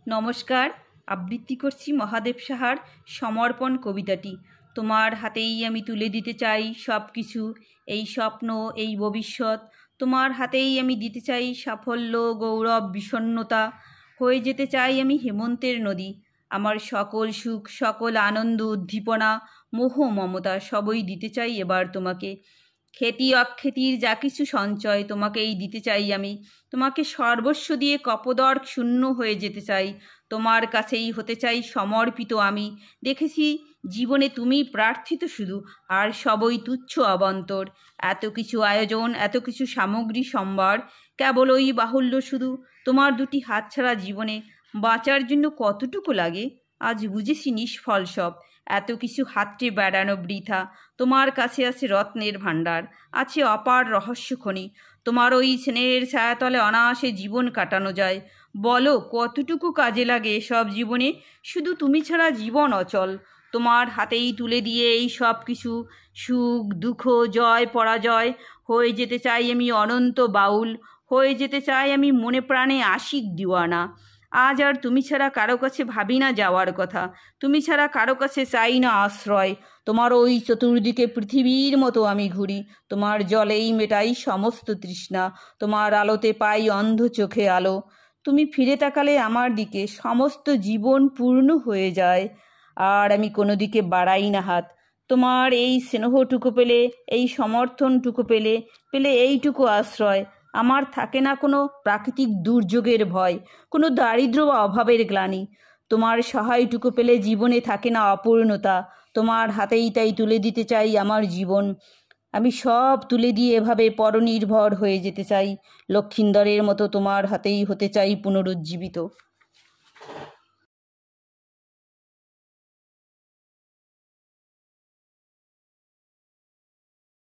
নমস্কার। আবৃত্তি করছি মহাদেব সাহার সমর্পণ কবিতাটি। তোমার হাতেই আমি তুলে দিতে চাই সব কিছু, এই স্বপ্ন, এই ভবিষ্যৎ। তোমার হাতেই আমি দিতে চাই সাফল্য, গৌরব, বিষণ্ণতা। হয়ে যেতে চাই আমি হেমন্তের নদী। আমার সকল সুখ, সকল আনন্দ, উদ্দীপনা, মোহ, মমতা সবই দিতে চাই এবার তোমাকে। খ্যাতি অখ্যাতির যা কিছু সঞ্চয় তোমাকেই দিতে চাই আমি। তোমাকে সর্বস্ব দিয়ে কপদর্ক শূন্য হয়ে যেতে চাই। তোমার কাছেই হতে চাই সমর্পিত আমি। দেখেছি জীবনে তুমি প্রার্থিত শুধু, আর সবই তুচ্ছ অবান্তর। এত কিছু আয়োজন, এত কিছু সামগ্রী সম্ভার, কেবলই বাহুল্য শুধু। তোমার দুটি হাত ছাড়া জীবনে বাঁচার জন্য কতটুকু লাগে আজ বুঝেছি নিষ্ফল সব। এত কিছু হাতড়ে বেড়ানো বৃথা। তোমার কাছে আছে রত্নের ভাণ্ডার, আছে অপার রহস্য খনি। তোমার ওই স্নেহের ছায়াতলে অনায়াসে জীবন কাটানো যায়। বলো কতটুকু কাজে লাগে সব জীবনে, শুধু তুমি ছাড়া জীবন অচল। তোমার হাতেই তুলে দিয়ে এই সব কিছু, সুখ দুঃখ জয় পরাজয়। হয়ে যেতে চাই আমি অনন্ত বাউল, হয়ে যেতে চাই আমি মনে প্রাণে আশিক দিওয়ানা। আজ আর তুমি ছাড়া কারো কাছে ভাবি না যাওয়ার কথা, তুমি ছাড়া কারো কাছে চাই না আশ্রয়। তোমার ওই চতুর্দিকে পৃথিবীর মতো আমি ঘুরি, তোমার জলেই মেটাই সমস্ত তৃষ্ণা। তোমার আলোতে পাই অন্ধ চোখে আলো। তুমি ফিরে তাকালে আমার দিকে সমস্ত জীবন পূর্ণ হয়ে যায়, আর আমি কোনো দিকে বাড়াই না হাত। তোমার এই স্নেহটুকু পেলে, এই সমর্থনটুকু পেলে, পেলে এইটুকু আশ্রয়, আমার থাকে না কোনো প্রাকৃতিক দুর্যোগের ভয়, কোনো দারিদ্র্য বা অভাবের গ্লানি। তোমার সহায়টুকু পেলে জীবনে থাকে না অপূর্ণতা। তোমার হাতেই তাই তুলে দিতে চাই আমার জীবন। আমি সব তুলে দিয়ে এভাবে পরনির্ভর হয়ে যেতে চাই। লক্ষিন্দরের মতো তোমার হাতেই হতে চাই পুনরুজ্জীবিত।